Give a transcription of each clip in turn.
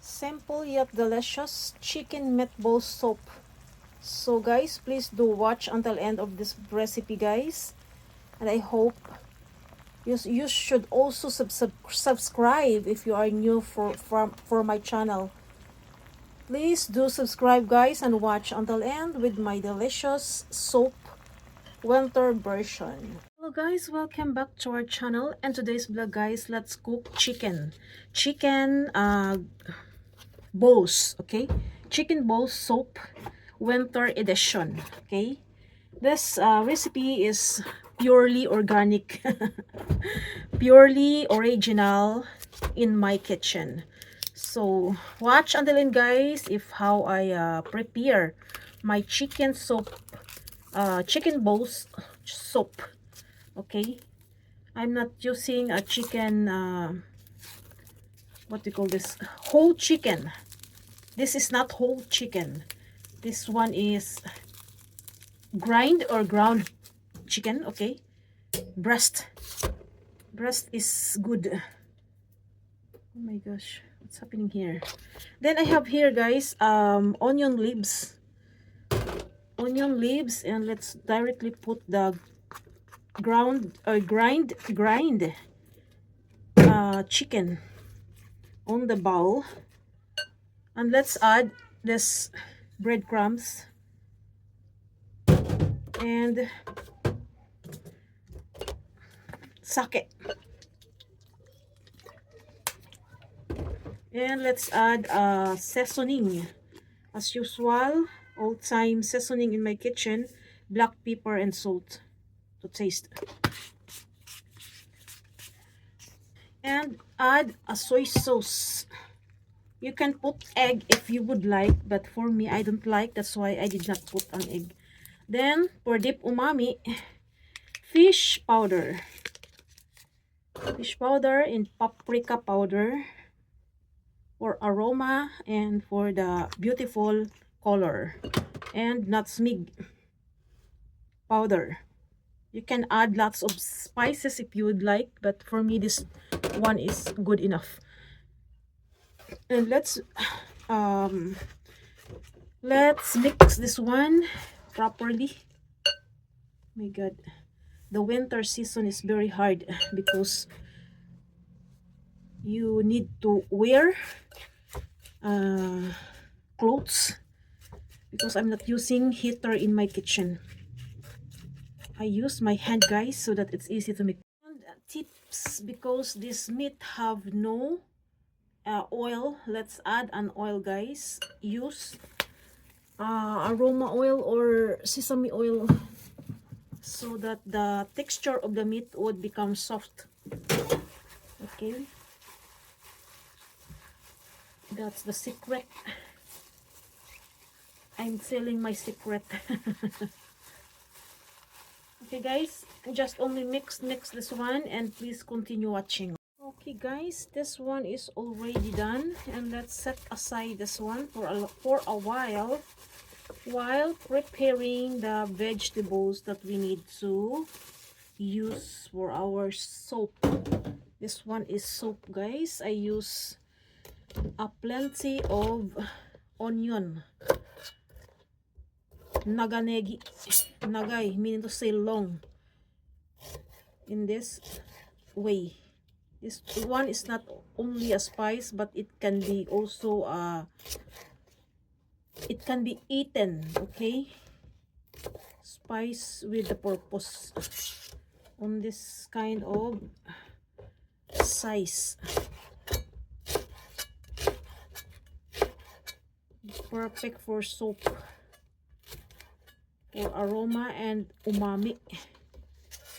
Simple yet delicious chicken meatball soup. So guys, please do watch until end of this recipe, guys. And I hope you should also subscribe if you are new for my channel. Please do subscribe, guys, and watch until end with my delicious soup winter version. Hello guys, welcome back to our channel, and today's vlog, guys, let's cook chicken balls. Okay, chicken balls soup winter edition. Okay, this recipe is purely organic, purely original in my kitchen. So watch until end, guys, if how I prepare my chicken soup, chicken balls soup. Okay, I'm not using a chicken, what do you call this, whole chicken. This is not whole chicken. This one is ground chicken. Okay, breast is good. Oh my gosh, what's happening here? Then I have here, guys, onion leaves, and let's directly put the grind chicken on the bowl, and let's add this breadcrumbs and sake, and let's add seasoning as usual, all time seasoning in my kitchen, black pepper and salt to taste, and add a soy sauce. You can put egg if you would like, but for me, I don't like. That's why I did not put an egg. Then, for deep umami, fish powder. Fish powder and paprika powder for aroma and for the beautiful color. And nutmeg powder. You can add lots of spices if you would like, but for me, this one is good enough. And let's mix this one properly. Oh my god, the winter season is very hard because you need to wear clothes, because I'm not using heater in my kitchen. I use my hand, guys, so that it's easy to make. And tips, because this meat have no oil, let's add an oil, guys. Use aroma oil or sesame oil so that the texture of the meat would become soft. Okay, that's the secret. I'm telling my secret. Okay guys, just only mix this one, and please continue watching. Okay guys, this one is already done, and let's set aside this one for a while preparing the vegetables that we need to use for our soup. This one is soup, guys. I use a plenty of onion, nagay, meaning to say long, in this way. This one is not only a spice, but it can be also it can be eaten. Okay, spice with the purpose on this kind of size. Perfect for soup, for aroma and umami.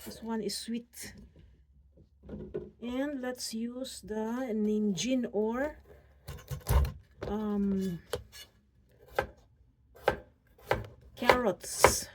This one is sweet. And let's use the ninjin or carrots.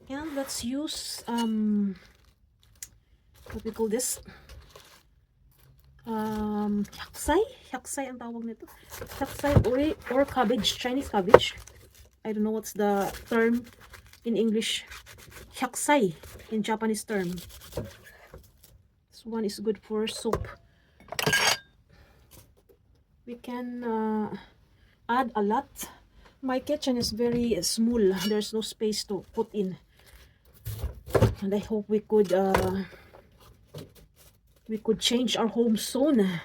And let's use what we call this, Hyaksay ang tawag nito. Hyaksay or cabbage, Chinese cabbage. I don't know what's the term in English. Hyaksay in Japanese term. This one is good for soup. We can add a lot. My kitchen is very small. There's no space to put in. And I hope we could change our home soon.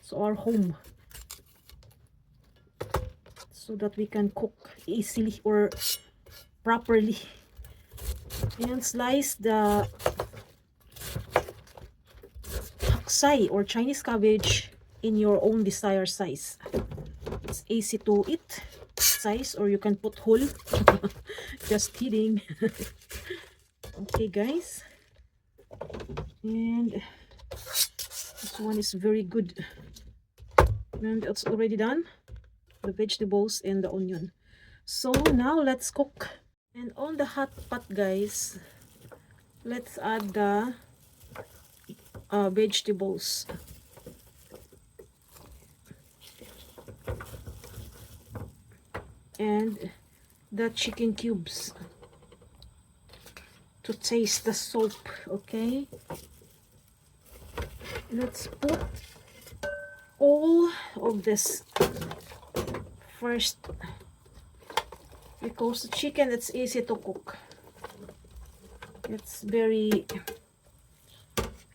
So our home, so that we can cook easily or properly. And slice the haksay or Chinese cabbage in your own desired size. It's easy to eat size, or you can put whole. Just kidding. Okay guys, and this one is very good, and it's already done, the vegetables and the onion. So now let's cook. And on the hot pot guys, let's add the vegetables. And the chicken cubes to taste the soup. Okay, let's put all of this first, because the chicken, it's easy to cook. It's very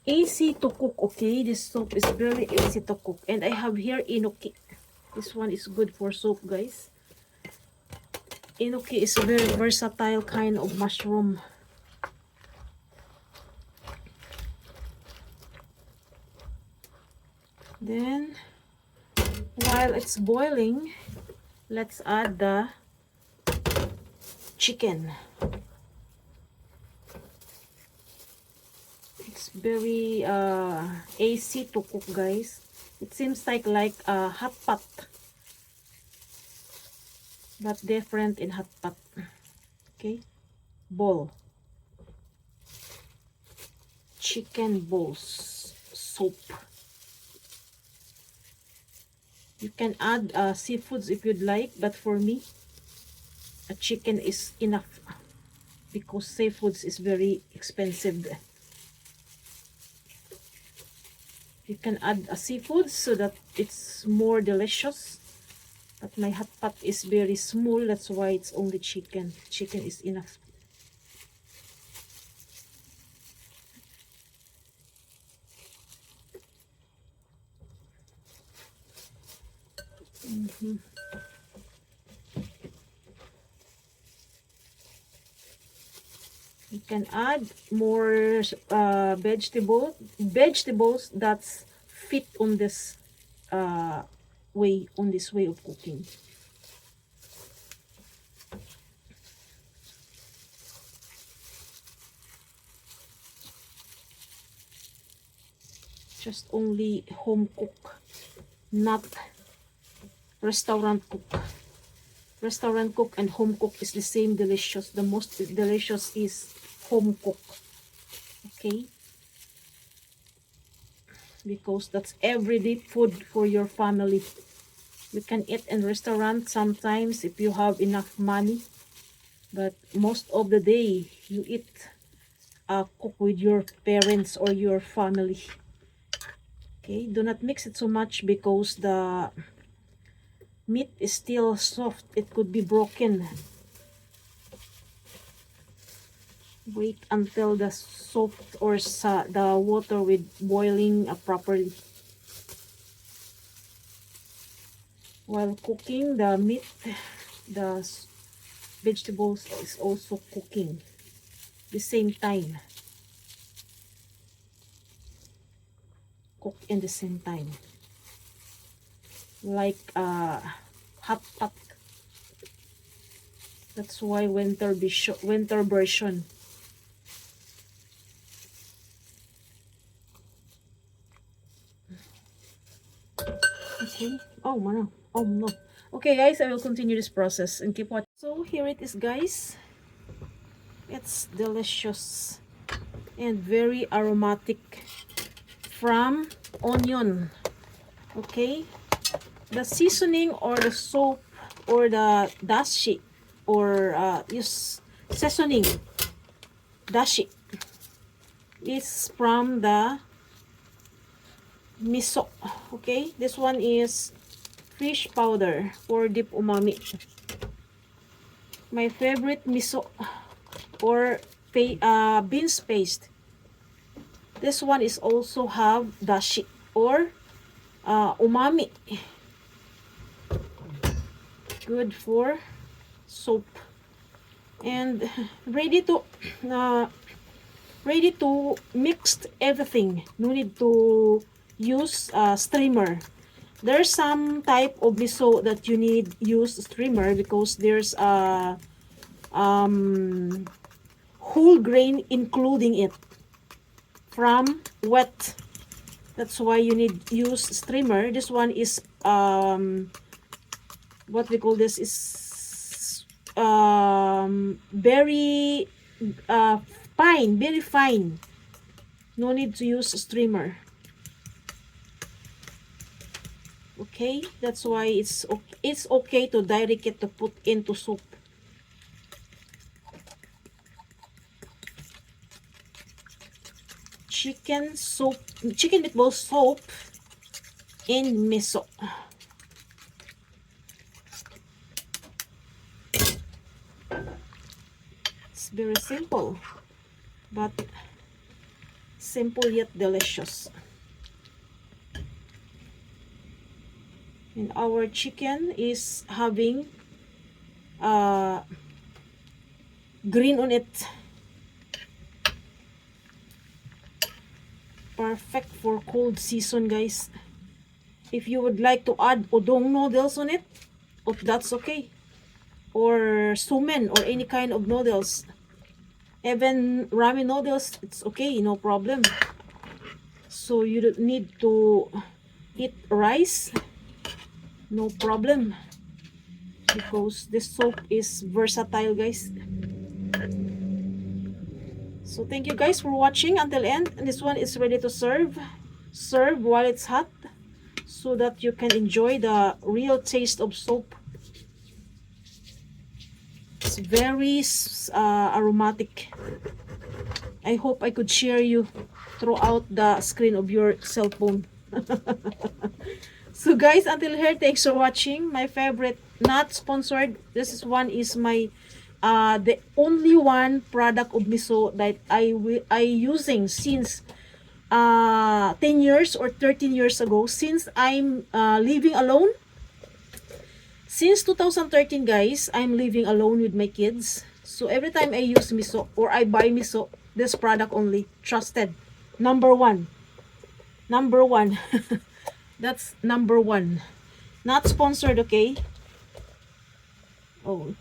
easy to cook. Okay, this soup is very easy to cook. And I have here enoki. This one is good for soup guys. Enoki is a very versatile kind of mushroom. Then while it's boiling, let's add the chicken. It's very easy to cook guys. It seems like a hot pot, but different in hot pot. Okay, bowl, chicken balls soup. You can add seafoods if you'd like, but for me, a chicken is enough, because seafoods is very expensive. You can add a seafood so that it's more delicious, but my hot pot is very small, that's why it's only chicken. Chicken is enough. You can add more vegetables that's fit on this way, of cooking. Just only home cook, not restaurant cook. Restaurant cook and home cook is the same delicious. The most delicious is home cook. Okay, because that's everyday food for your family. You can eat in restaurant sometimes if you have enough money, but most of the day you eat cook with your parents or your family. Okay, do not mix it so much because the meat is still soft. It could be broken. Wait until the soft or the water with boiling properly. While cooking the meat, the vegetables is also cooking the same time. Cook in the same time, like hot pot. That's why winter version. Okay. Oh no. Oh no. Okay guys, I will continue this process and keep watching. So here it is guys. It's delicious and very aromatic from onion. Okay, the seasoning or the soap or the dashi or use seasoning dashi is from the miso. Okay, this one is fish powder for deep umami. My favorite miso or beans paste. This one is also have dashi or umami. Good for soap. And ready to uh, ready to mix everything. No need to use streamer. There's some type of miso that you need use streamer because there's a whole grain including it from wet. That's why you need use streamer. This one is what we call this is very fine, very fine. No need to use streamer. Okay, that's why it's okay to direct it to put into soup. Chicken soup, chicken meatball soup in miso. It's very simple, but simple yet delicious. And our chicken is having green on it. Perfect for cold season, guys. If you would like to add udon noodles on it, if that's okay, or sumen or any kind of noodles, even ramen noodles, it's okay, no problem. So you don't need to eat rice, no problem, because this soup is versatile, guys. So thank you guys for watching until end. And this one is ready to serve. Serve while it's hot so that you can enjoy the real taste of soup. It's very aromatic. I hope I could share you throughout the screen of your cell phone. So guys, until here, thanks for watching. My favorite, not sponsored. This is one is my the only one product of miso that I using since 10 years or 13 years ago, since I'm living alone. Since 2013, guys, I'm living alone with my kids. So every time I use miso or I buy miso, this product only, trusted. Number one. Number one. That's number one. Not sponsored, okay? Oh,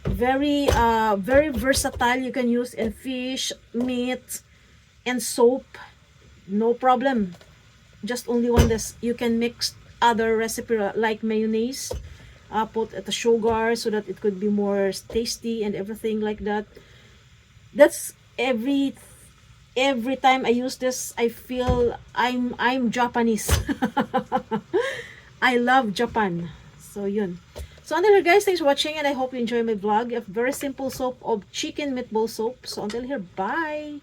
very versatile. You can use in fish, meat, and soap. No problem. Just only one this. You can mix other recipe like mayonnaise. Put at the sugar so that it could be more tasty and everything like that. That's every time I use this, I feel I'm Japanese. I love Japan. So yun. So until here, guys, thanks for watching and I hope you enjoy my vlog. A very simple soup of chicken meatball soup. So until here, bye.